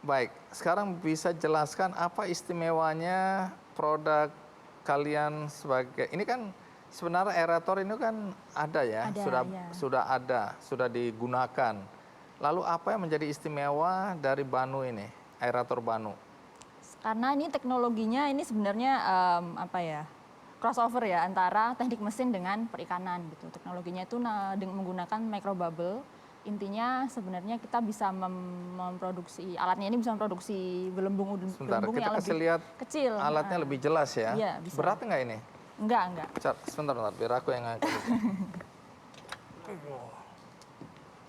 Baik, sekarang bisa jelaskan apa istimewanya produk kalian sebagai ini kan sebenarnya aerator ini kan ada ya, Ada, ya. sudah digunakan. Lalu apa yang menjadi istimewa dari Banu ini, aerator Banu? Karena ini teknologinya ini sebenarnya apa ya, crossover ya antara teknik mesin dengan perikanan gitu. Teknologinya itu menggunakan microbubble. Intinya sebenarnya kita bisa memproduksi, alatnya ini bisa memproduksi gelembung Sebentar, kita yang kasih lebih lihat kecil. alatnya lebih jelas ya. Iya, bisa. Berat nggak ini? Enggak. Sebentar, biar aku yang ngangkat.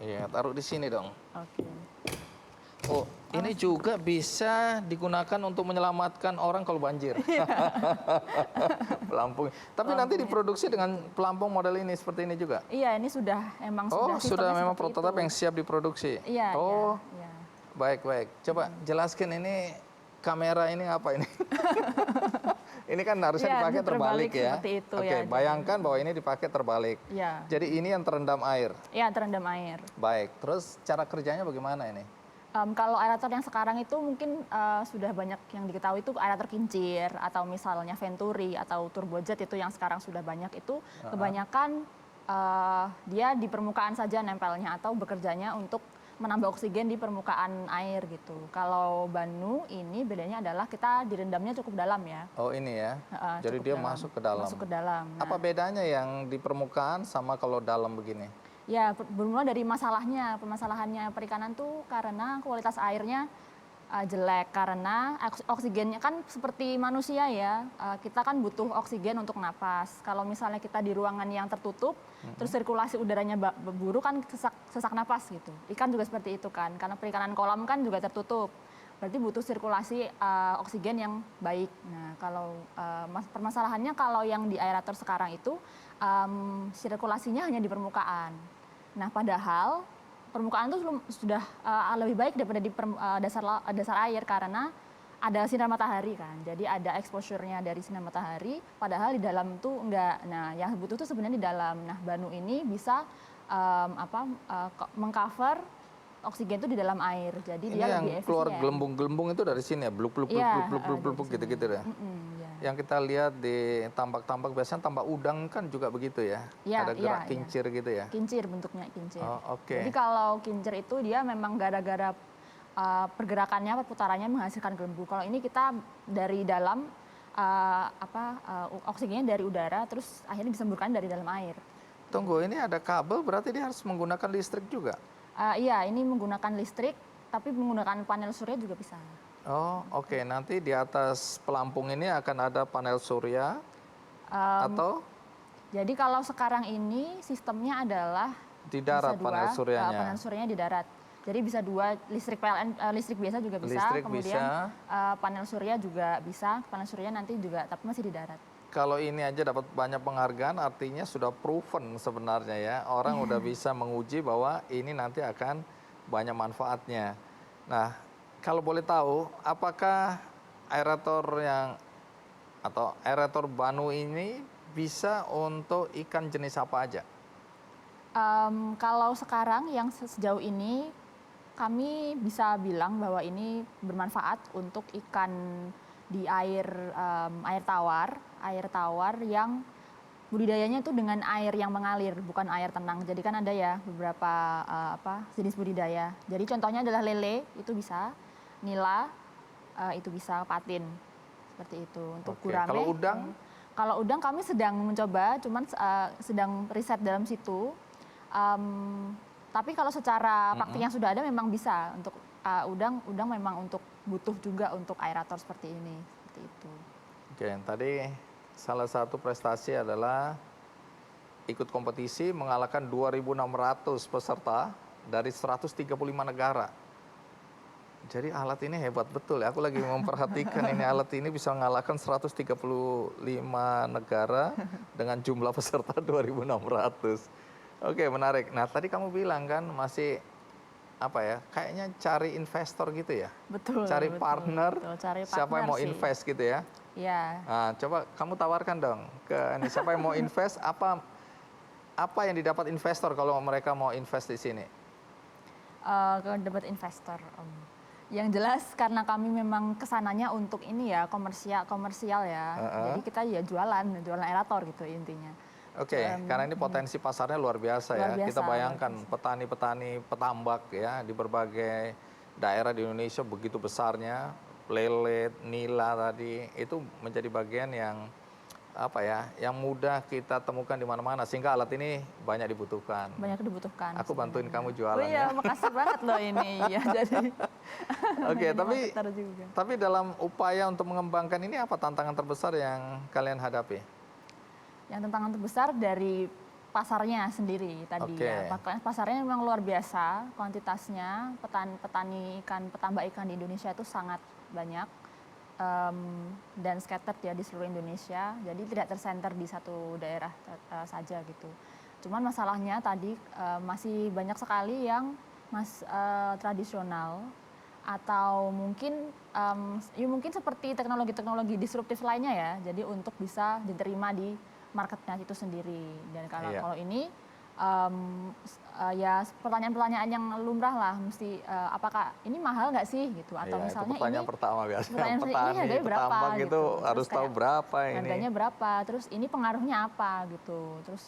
Iya, taruh di sini dong. Oke. Oh, ini juga bisa digunakan untuk menyelamatkan orang kalau banjir. Pelampung. Tapi nanti diproduksi dengan pelampung model ini seperti ini juga. Iya, ini sudah sudah memang prototipe yang siap diproduksi. Iya. Oh, iya. Baik. Coba jelaskan ini kamera ini apa ini? Ini kan harusnya dipakai terbalik ya. Itu, Oke, ya, bayangkan bahwa ini dipakai terbalik. Ya. Jadi ini yang terendam air. Iya, terendam air. Baik, terus cara kerjanya bagaimana ini? Kalau aerator yang sekarang itu mungkin sudah banyak yang diketahui itu aerator kincir atau misalnya Venturi atau turbojet itu yang sekarang sudah banyak itu kebanyakan dia di permukaan saja nempelnya atau bekerjanya untuk menambah oksigen di permukaan air gitu. Kalau Banu ini bedanya adalah kita direndamnya cukup dalam ya. Oh ini ya, jadi dia masuk ke dalam. Masuk ke dalam. Nah. Apa bedanya yang di permukaan sama kalau dalam begini? Ya, bermula dari permasalahannya perikanan tuh karena kualitas airnya jelek, karena oksigennya kan seperti manusia ya, kita kan butuh oksigen untuk napas. Kalau misalnya kita di ruangan yang tertutup, terus sirkulasi udaranya buruk kan sesak napas gitu. Ikan juga seperti itu kan, karena perikanan kolam kan juga tertutup. Berarti butuh sirkulasi oksigen yang baik. Nah, kalau permasalahannya kalau yang di aerator sekarang itu sirkulasinya hanya di permukaan. Nah, padahal permukaan itu sudah lebih baik daripada di dasar air karena ada sinar matahari kan. Jadi ada exposure-nya dari sinar matahari, padahal di dalam tuh enggak. Nah, yang butuh tuh sebenarnya di dalam. Nah, Banu ini bisa mengcover oksigen itu di dalam air. Jadi ini dia yang lebih efisien. Keluar gelembung-gelembung itu dari sini ya, bluk gitu-gitu ya. Yang kita lihat di tambak-tambak biasanya tambak udang kan juga begitu ya. Ada gerak kincir gitu ya. Kincir, bentuknya kincir. Oh, oke. Jadi kalau kincir itu dia memang gara-gara pergerakannya, perputarannya menghasilkan gelembung. Kalau ini kita dari dalam oksigennya dari udara, terus akhirnya disemburkan dari dalam air. Tunggu, ini ada kabel, berarti dia harus menggunakan listrik juga? Iya, ini menggunakan listrik, tapi menggunakan panel surya juga bisa. Oh, oke. Nanti di atas pelampung ini akan ada panel surya atau? Jadi kalau sekarang ini sistemnya adalah di darat panel suryanya. Panel suryanya di darat. Jadi bisa dua, listrik PLN, listrik biasa juga bisa. Listrik kemudian bisa. Panel surya juga bisa. Panel surya nanti juga, tapi masih di darat. Kalau ini aja dapat banyak penghargaan, artinya sudah proven sebenarnya ya. Orang udah bisa menguji bahwa ini nanti akan banyak manfaatnya. Nah, kalau boleh tahu, apakah aerator aerator Banu ini bisa untuk ikan jenis apa aja? Kalau sekarang yang sejauh ini kami bisa bilang bahwa ini bermanfaat untuk ikan di air tawar yang budidayanya itu dengan air yang mengalir, bukan air tenang. Jadi kan ada ya beberapa jenis budidaya. Jadi contohnya adalah lele, itu bisa, nila, itu bisa, patin, seperti itu. Untuk gurame. Kalau udang kami sedang mencoba, cuman sedang riset dalam situ. Tapi kalau secara praktiknya sudah ada memang bisa untuk udang memang butuh juga untuk aerator seperti ini, seperti itu. Oke, tadi salah satu prestasi adalah ikut kompetisi mengalahkan 2.600 peserta dari 135 negara. Jadi alat ini hebat betul ya. Aku lagi memperhatikan ini alat ini bisa mengalahkan 135 negara dengan jumlah peserta 2.600. Oke, menarik. Nah, tadi kamu bilang kan masih kayaknya cari investor gitu ya? Betul. Cari partner, siapa yang mau sih. invest gitu ya? Iya. Nah, coba kamu tawarkan dong ke ini, siapa yang mau invest, apa yang didapat investor kalau mereka mau invest di sini? Dapat investor. Yang jelas karena kami memang kesananya untuk ini ya komersial ya. Jadi kita ya jualan aerator gitu intinya. Oke, karena ini potensi pasarnya luar biasa Luar ya. biasa, Kita bayangkan luar biasa. petani-petani petambak ya di berbagai daerah di Indonesia begitu besarnya, lelet, nila tadi itu menjadi bagian yang apa ya, yang mudah kita temukan di mana-mana sehingga alat ini banyak dibutuhkan. Banyak dibutuhkan. Aku bantuin sebenarnya. kamu jualan Oh iya, ya. makasih banget loh ini. Ya, jadi Oke, ini marketer juga. tapi dalam upaya untuk mengembangkan ini apa tantangan terbesar yang kalian hadapi? Yang tantangan terbesar dari pasarnya sendiri tadi Oke. ya. Pasarnya memang luar biasa, kuantitasnya petani ikan, petambak ikan di Indonesia itu sangat banyak dan scattered ya di seluruh Indonesia. Jadi tidak tersenter di satu daerah saja gitu. Cuman masalahnya tadi masih banyak sekali yang tradisional atau mungkin ya mungkin seperti teknologi-teknologi disruptif lainnya ya. Jadi untuk bisa diterima di marketnya itu sendiri. Dan kalau ini ya pertanyaan-pertanyaan yang lumrah lah, mesti apakah ini mahal nggak sih gitu, atau Iya, misalnya itu pertanyaan ini pertama biasanya pertanyaan ini petani, harganya berapa petambak gitu. itu Terus harus tahu kayak berapa ini. harganya berapa, terus ini pengaruhnya apa gitu. Terus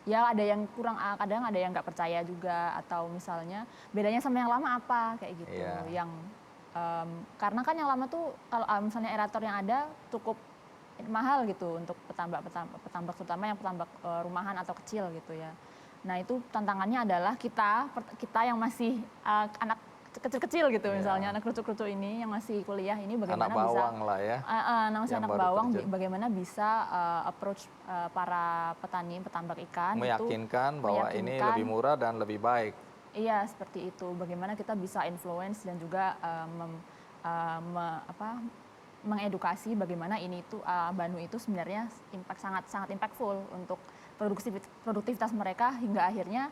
ya ada yang kurang, kadang ada yang nggak percaya juga, atau misalnya bedanya sama yang lama apa kayak gitu. Iya. Yang karena kan yang lama tuh kalau misalnya aerator yang ada cukup mahal gitu untuk petambak terutama yang petambak rumahan atau kecil gitu ya. Nah itu tantangannya adalah kita yang masih anak kecil-kecil gitu, misalnya anak kerucu-kerucu ini yang masih kuliah ini bagaimana Anak bawang bisa lah ya. masih yang anak baru bawang terjun. bagaimana bisa approach para petani petambak ikan Meyakinkan bahwa ini meyakinkan. lebih murah dan lebih baik. Iya, seperti itu. Bagaimana kita bisa influence dan juga mengedukasi bagaimana ini itu Banu itu sebenarnya sangat impactful untuk produktivitas mereka, hingga akhirnya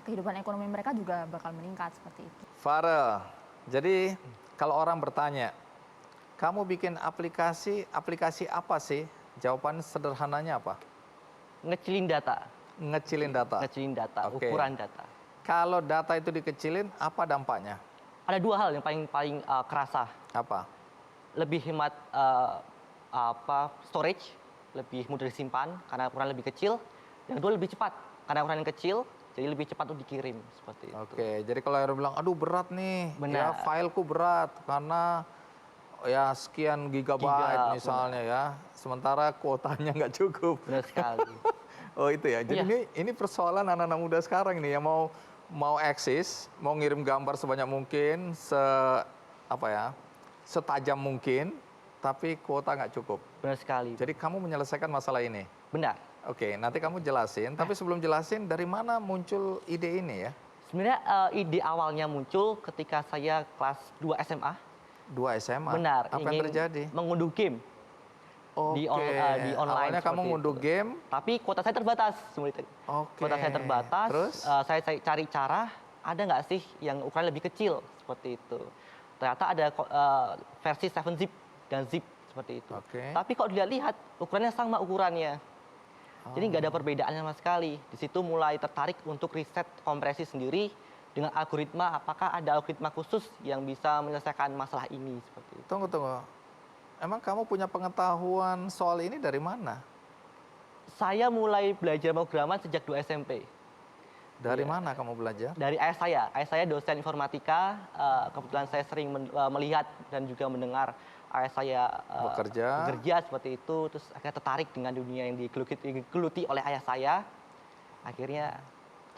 kehidupan ekonomi mereka juga bakal meningkat seperti itu. Farel, jadi kalau orang bertanya, kamu bikin aplikasi apa sih? Jawaban sederhananya apa? Ngecilin data. Ngecilin data. Ngecilin data, Oke. ukuran data. Kalau data itu dikecilin, apa dampaknya? Ada dua hal yang paling kerasa. Apa? Lebih hemat storage, lebih mudah disimpan karena ukuran lebih kecil. Yang kedua lebih cepat karena ukuran yang kecil, jadi lebih cepat untuk dikirim seperti itu. Oke, jadi kalau orang bilang, aduh berat nih, ya Benar. fileku berat karena ya sekian gigabyte misalnya ya, sementara kuotanya nggak cukup. Benar sekali. Oh itu ya, jadi Iya. ini persoalan anak-anak muda sekarang nih yang mau eksis, mau ngirim gambar sebanyak mungkin, setajam mungkin, tapi kuota nggak cukup. Benar sekali. Jadi kamu menyelesaikan masalah ini. Benar. Oke, nanti kamu jelasin. Tapi sebelum jelasin, dari mana muncul ide ini ya? Sebenarnya ide awalnya muncul ketika saya kelas 2 SMA. 2 SMA. Benar. Apa yang ingin terjadi? mengunduh game. Oke. Di online Awalnya kamu seperti ngunduh itu. game. Tapi kuota saya terbatas. Oke. Kuota saya terbatas. Terus? Saya cari cara, ada nggak sih yang ukuran lebih kecil seperti itu. Ternyata ada versi 7-zip dan zip seperti itu. Oke. Tapi kalau dilihat ukurannya sama ukurannya. Jadi nggak ada perbedaannya sama sekali. Di situ mulai tertarik untuk riset kompresi sendiri dengan algoritma. Apakah ada algoritma khusus yang bisa menyelesaikan masalah ini seperti itu. Tunggu. Emang kamu punya pengetahuan soal ini dari mana? Saya mulai belajar pemrograman sejak 2 SMP. Dari mana kamu belajar? Dari ayah saya. Ayah saya dosen informatika. Kebetulan saya sering melihat dan juga mendengar ayah saya bekerja seperti itu. Terus akhirnya tertarik dengan dunia yang digeluti oleh ayah saya. Akhirnya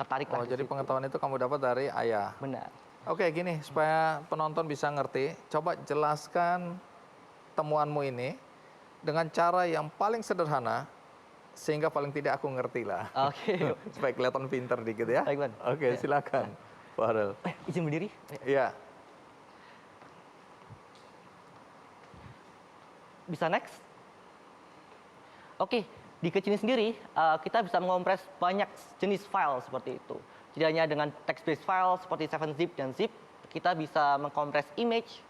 tertarik lah. Oh, jadi pengetahuan itu kamu dapat dari ayah. Benar. Oke, gini supaya penonton bisa ngerti, coba jelaskan temuanmu ini dengan cara yang paling sederhana sehingga paling tidak aku ngerti lah. Oke. Supaya kelihatan pinter dikit ya. Baik, Bang. Oke, silakan. Farel. Izin berdiri? Iya. Bisa next? Oke, di kecilin sendiri kita bisa mengompres banyak jenis file seperti itu. Tidak hanya dengan text-based file seperti 7-zip dan zip, kita bisa mengkompres image,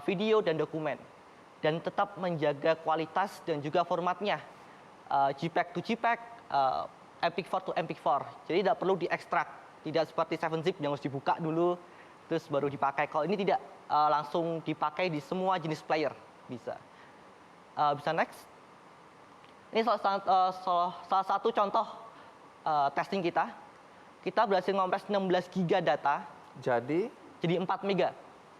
video, dan dokumen. Dan tetap menjaga kualitas dan juga formatnya. JPEG to JPEG, MP4 to MP4. Jadi tidak perlu diekstrak. Tidak seperti 7-zip yang harus dibuka dulu, terus baru dipakai. Kalau ini tidak langsung dipakai di semua jenis player, bisa. Bisa next. Ini salah satu contoh testing kita. Kita berhasil ngompres 16 giga data Jadi jadi 4 mega.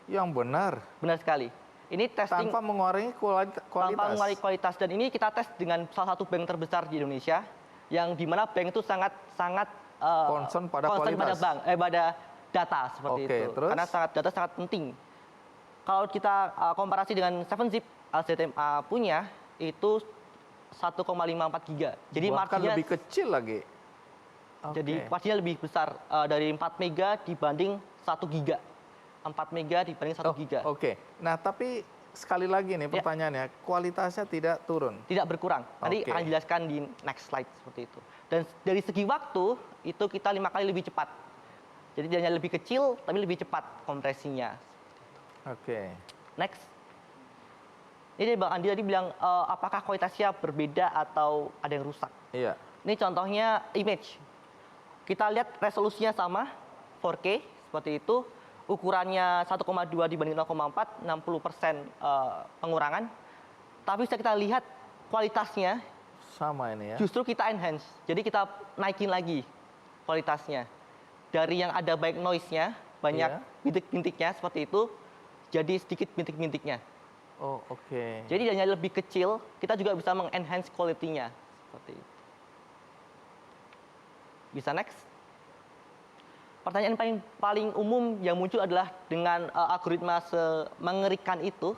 yang benar Benar sekali. Ini testing tanpa mengurangi kualitas. tanpa mengurangi kualitas, dan ini kita tes dengan salah satu bank terbesar di Indonesia, yang dimana bank itu sangat Concern pada kualitas. pada data seperti Oke, itu. terus? Karena data sangat penting. Kalau kita komparasi dengan 7zip LZMA punya itu 1,54 giga. Jadi Bahkan marginnya lebih kecil lagi. jadi Oke. marginnya lebih besar dari 4 mega dibanding 1 giga. 4 mega dibanding 1 giga. Oke. Nah, tapi sekali lagi nih Ya. pertanyaannya, kualitasnya tidak turun. Tidak berkurang. Nanti Oke. akan dijelaskan di next slide seperti itu. Dan dari segi waktu itu kita 5 kali lebih cepat. Jadi hanya lebih kecil tapi lebih cepat kompresinya. Oke. Next. Ini Bang Andi tadi bilang apakah kualitasnya berbeda atau ada yang rusak. Iya. Ini contohnya image. Kita lihat resolusinya sama 4K seperti itu. Ukurannya 1,2 dibanding 0,4, 60% pengurangan. Tapi bisa kita lihat kualitasnya Sama ini ya. justru kita enhance. Jadi kita naikin lagi kualitasnya. Dari yang ada baik noise-nya, banyak Iya. bintik-bintiknya seperti itu, jadi sedikit bintik-bintiknya. Oh, oke. Jadi hanya lebih kecil, kita juga bisa mengenhance quality-nya. Seperti itu. Bisa next. Pertanyaan paling umum yang muncul adalah dengan algoritma mengerikan itu,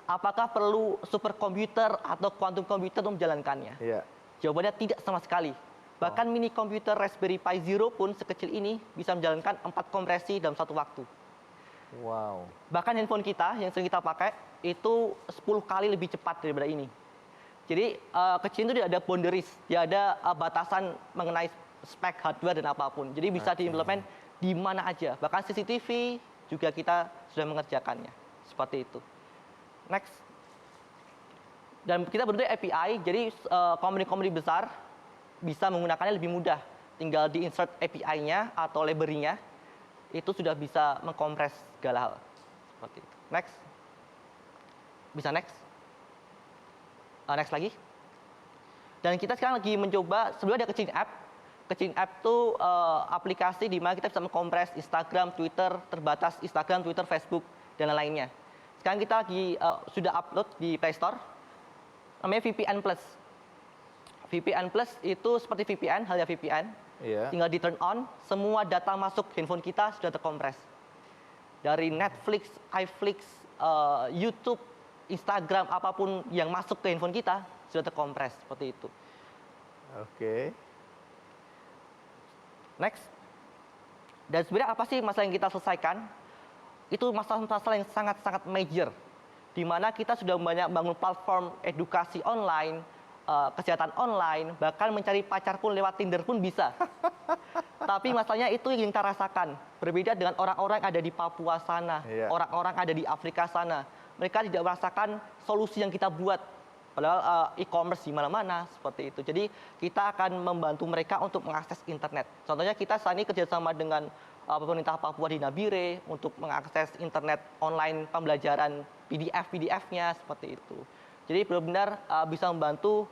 apakah perlu superkomputer atau quantum computer untuk menjalankannya? Iya. Jawabannya tidak sama sekali. Bahkan mini komputer Raspberry Pi Zero pun sekecil ini bisa menjalankan 4 kompresi dalam satu waktu. Wow. Bahkan handphone kita yang sering kita pakai itu 10 kali lebih cepat daripada ini. Jadi kecil itu tidak ada boundaries, tidak ada batasan mengenai spek hardware dan apapun. Jadi bisa diimplement di mana aja. Bahkan CCTV juga kita sudah mengerjakannya. Seperti itu. Next. Dan kita berdua API, jadi company-company besar bisa menggunakannya lebih mudah. Tinggal di-insert API-nya atau library-nya, itu sudah bisa mengkompres segala hal. Seperti itu. Next. Bisa next. Next lagi. Dan kita sekarang lagi mencoba, sebelumnya ada Kecilin App. Kecilin App itu aplikasi di mana kita bisa mengkompres Instagram, Twitter, terbatas Instagram, Twitter, Facebook, dan lain-lainnya. Sekarang kita lagi sudah upload di Play Store. Namanya VPN Plus. VPN Plus itu seperti VPN, halnya VPN. Iya. Tinggal di turn on, semua data masuk handphone kita sudah terkompres. Dari Netflix, iFlix, YouTube, Instagram, apapun yang masuk ke handphone kita sudah terkompres seperti itu. Oke. Next. Dan sebenarnya apa sih masalah yang kita selesaikan? Itu masalah-masalah yang sangat-sangat major. Di mana kita sudah banyak bangun platform edukasi online, kesehatan online, bahkan mencari pacar pun lewat Tinder pun bisa. Tapi masalahnya itu yang kita rasakan. Berbeda dengan orang-orang yang ada di Papua sana, Iya. orang-orang ada di Afrika sana. Mereka tidak merasakan solusi yang kita buat. Padahal e-commerce di mana-mana seperti itu. Jadi kita akan membantu mereka untuk mengakses internet. Contohnya kita saat ini kerjasama dengan pemerintah Papua di Nabire untuk mengakses internet online pembelajaran PDF-nya seperti itu. Jadi benar-benar bisa membantu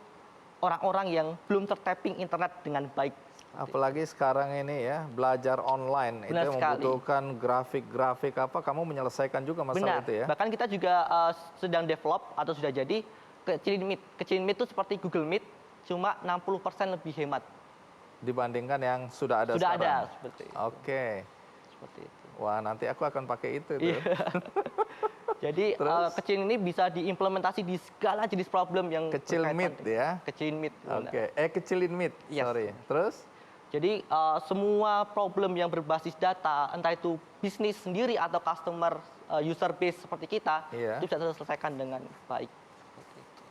orang-orang yang belum tertapping internet dengan baik. Apalagi sekarang ini ya, belajar online. Benar itu yang sekali. membutuhkan grafik-grafik apa, kamu menyelesaikan juga masalah Benar. itu ya? Bahkan kita juga sedang develop atau sudah jadi Kecilin Meet. Kecilin Meet itu seperti Google Meet, cuma 60% lebih hemat. Dibandingkan yang sudah ada Sudah sekarang? ada, seperti itu. Oke. Seperti itu. Wah, nanti aku akan pakai itu. Iya. Jadi Terus? Kecilin ini bisa diimplementasi di segala jenis problem yang Kecil berkaitan Meet dengan- ya? Kecilin Meet. benar. Oke. Kecilin Meet, Yes. sorry. Terus? Jadi semua problem yang berbasis data, entah itu bisnis sendiri atau customer user base seperti kita, Iya. itu bisa terselesaikan dengan baik. Seperti itu.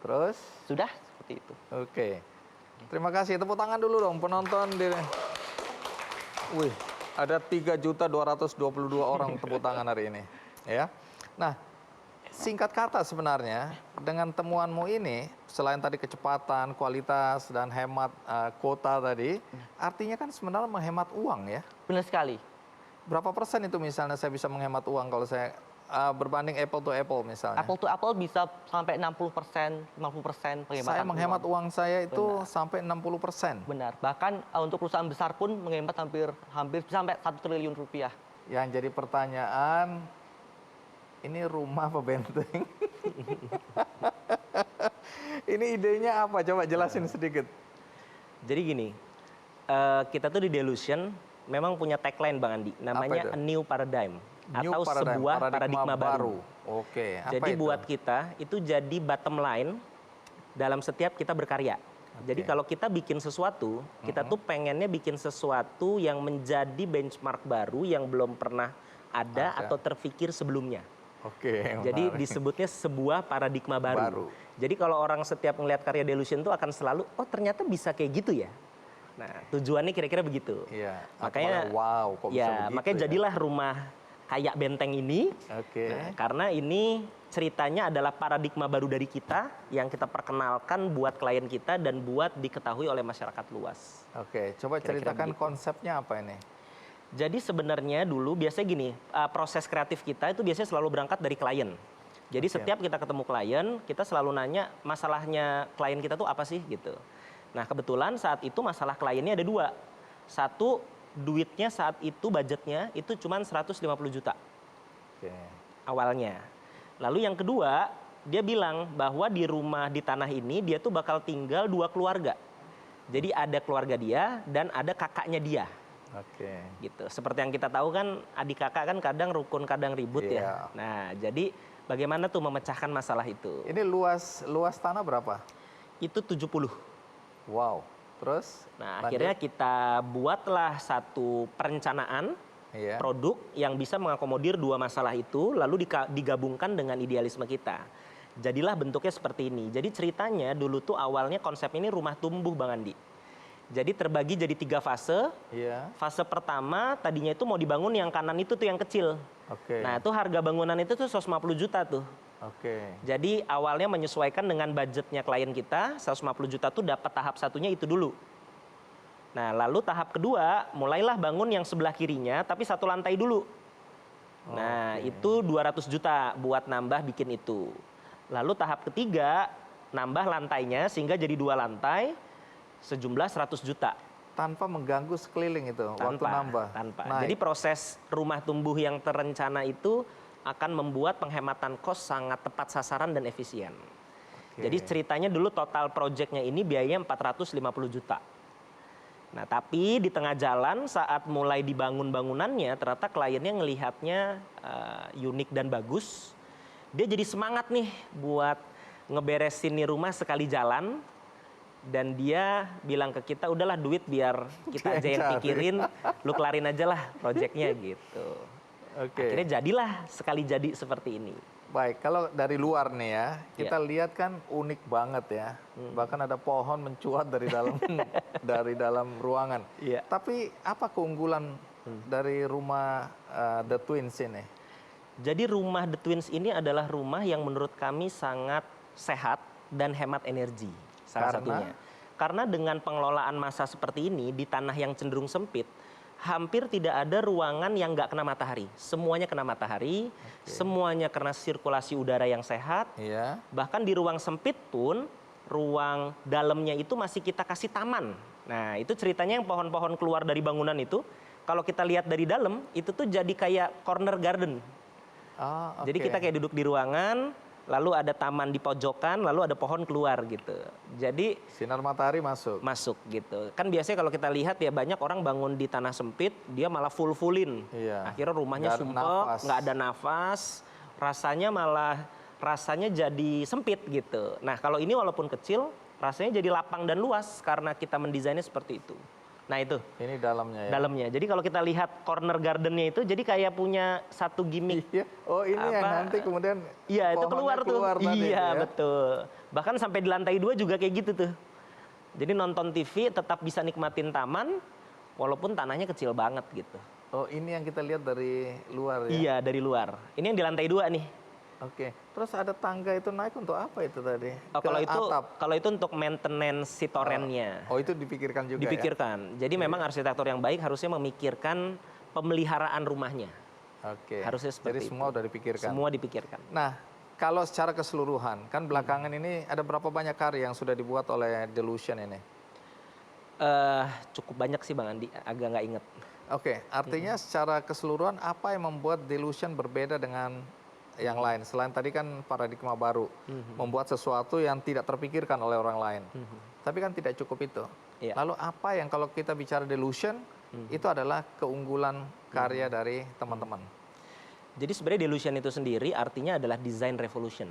Terus? Sudah seperti itu. Oke. Terima kasih. Tepuk tangan dulu dong penonton di. Wih, ada 3.222 orang tepuk tangan hari ini, ya. Nah, singkat kata sebenarnya dengan temuanmu ini selain tadi kecepatan, kualitas dan hemat kuota tadi, artinya kan sebenarnya menghemat uang ya. Benar sekali. Berapa persen itu misalnya saya bisa menghemat uang kalau saya berbanding apple to apple misalnya? Apple to Apple bisa sampai 60%, 50% penghematan Saya menghemat uang saya itu Benar. sampai 60%. Benar. Bahkan untuk perusahaan besar pun menghemat hampir sampai 1 triliun rupiah. Yang jadi pertanyaan, ini rumah apa benteng? Ini idenya apa? Coba jelasin sedikit. Jadi gini, kita tuh di Delusion memang punya tagline Bang Andi, namanya itu? A New Paradigm New atau paradigm, sebuah paradigma baru. Oke, apa Jadi itu? buat kita itu jadi bottom line dalam setiap kita berkarya. Jadi kalau kita bikin sesuatu, kita tuh pengennya bikin sesuatu yang menjadi benchmark baru yang belum pernah ada atau terfikir sebelumnya. Oke, Jadi menarik. disebutnya sebuah paradigma baru. Baru. Jadi kalau orang setiap melihat karya Delusion tuh akan selalu, oh ternyata bisa kayak gitu ya. Nah tujuannya kira-kira begitu. Iya. Makanya, wow, kok bisa ya begitu makanya ya? jadilah rumah kayak benteng ini. Oke. Nah, karena ini ceritanya adalah paradigma baru dari kita yang kita perkenalkan buat klien kita dan buat diketahui oleh masyarakat luas. Oke, coba Kira-kira ceritakan begitu. konsepnya apa ini? Jadi sebenarnya dulu biasanya gini, proses kreatif kita itu biasanya selalu berangkat dari klien. Jadi Oke. setiap kita ketemu klien, kita selalu nanya masalahnya klien kita tuh apa sih gitu. Nah kebetulan saat itu masalah kliennya ada dua. Satu, duitnya saat itu budgetnya itu cuma 150 juta Oke. awalnya. Lalu yang kedua, dia bilang bahwa di rumah di tanah ini dia tuh bakal tinggal 2 keluarga. Jadi ada keluarga dia dan ada kakaknya dia. Oke. Gitu. Seperti yang kita tahu kan adik kakak kan kadang rukun kadang ribut Iya. ya. Nah, jadi bagaimana tuh memecahkan masalah itu? Ini luas tanah berapa? Itu 70. Wow. Terus? Nah, lanjut. akhirnya kita buatlah satu perencanaan Iya. produk yang bisa mengakomodir 2 masalah itu lalu digabungkan dengan idealisme kita. Jadilah bentuknya seperti ini. Jadi ceritanya dulu tuh awalnya konsep ini rumah tumbuh Bang Andi. Jadi terbagi jadi 3 fase. Iya. Fase pertama tadinya itu mau dibangun yang kanan itu tuh yang kecil. Oke. Nah itu harga bangunan itu tuh 150 juta tuh. Oke. Jadi awalnya menyesuaikan dengan budgetnya klien kita, 150 juta tuh dapat tahap satunya itu dulu. Nah lalu tahap kedua mulailah bangun yang sebelah kirinya tapi 1 lantai dulu. Nah itu 200 juta buat nambah bikin itu. Lalu tahap ketiga nambah lantainya sehingga jadi 2 lantai sejumlah 100 juta. Tanpa mengganggu sekeliling itu, waktu nambah. Tanpa. Naik. Jadi proses rumah tumbuh yang terencana itu akan membuat penghematan kos sangat tepat sasaran dan efisien. Oke. Jadi ceritanya dulu total proyeknya ini biayanya 450 juta. Nah tapi di tengah jalan saat mulai dibangun bangunannya ternyata kliennya ngelihatnya unik dan bagus. Dia jadi semangat nih buat ngeberesin nih rumah sekali jalan. Dan dia bilang ke kita, udahlah duit biar kita aja yang Cari. pikirin, lu kelarin aja lah proyeknya gitu. Oke. Akhirnya jadilah sekali jadi seperti ini. Baik, kalau dari luar nih ya, kita lihat kan unik banget ya. Bahkan ada pohon mencuat dari dalam dari dalam ruangan. Iya. Tapi apa keunggulan dari rumah The Twins ini? Jadi rumah The Twins ini adalah rumah yang menurut kami sangat sehat dan hemat energi. Salah Karena? satunya. Karena dengan pengelolaan masa seperti ini di tanah yang cenderung sempit, hampir tidak ada ruangan yang nggak kena matahari. Semuanya kena matahari, semuanya kena sirkulasi udara yang sehat. Iya. Bahkan di ruang sempit pun, ruang dalamnya itu masih kita kasih taman. Nah itu ceritanya yang pohon-pohon keluar dari bangunan itu, kalau kita lihat dari dalam, itu tuh jadi kayak corner garden. Ah, Jadi oke. kita kayak duduk di ruangan, lalu ada taman di pojokan, lalu ada pohon keluar gitu. Jadi Sinar matahari masuk. masuk gitu. Kan biasanya kalau kita lihat ya banyak orang bangun di tanah sempit, dia malah full-fullin. Iya. Akhirnya rumahnya Nggak ada sumpek, nafas. nggak ada nafas, rasanya jadi sempit gitu. Nah kalau ini walaupun kecil, rasanya jadi lapang dan luas karena kita mendesainnya seperti itu. Nah itu Ini dalamnya ya. dalamnya. Jadi kalau kita lihat corner gardennya itu, jadi kayak punya satu gimmick. Iya. Oh ini yang Apa? nanti kemudian Iya itu pohonnya keluar tuh. tadi Iya itu ya. betul. Bahkan sampai di lantai 2 juga kayak gitu tuh. Jadi nonton TV tetap bisa nikmatin taman walaupun tanahnya kecil banget gitu. Oh ini yang kita lihat dari luar ya. Iya dari luar. Ini yang di lantai 2 nih. Oke. Terus ada tangga itu naik untuk apa itu tadi? Oh, Ke kalau atap. itu untuk maintenance si torennya. Oh itu dipikirkan juga ya? Dipikirkan. Jadi memang arsitektur yang baik harusnya memikirkan pemeliharaan rumahnya. Oke. Harusnya seperti Jadi semua itu. udah dipikirkan. Semua dipikirkan. Nah, kalau secara keseluruhan, kan belakangan ini ada berapa banyak karya yang sudah dibuat oleh Delusion ini? Cukup banyak sih Bang Andi, agak nggak inget. Oke, artinya secara keseluruhan apa yang membuat Delusion berbeda dengan yang lain? Selain tadi kan paradigma baru, membuat sesuatu yang tidak terpikirkan oleh orang lain. Tapi kan tidak cukup itu. Iya. Lalu apa yang kalau kita bicara Delusion, itu adalah keunggulan karya dari teman-teman. Jadi sebenarnya Delusion itu sendiri artinya adalah design revolution.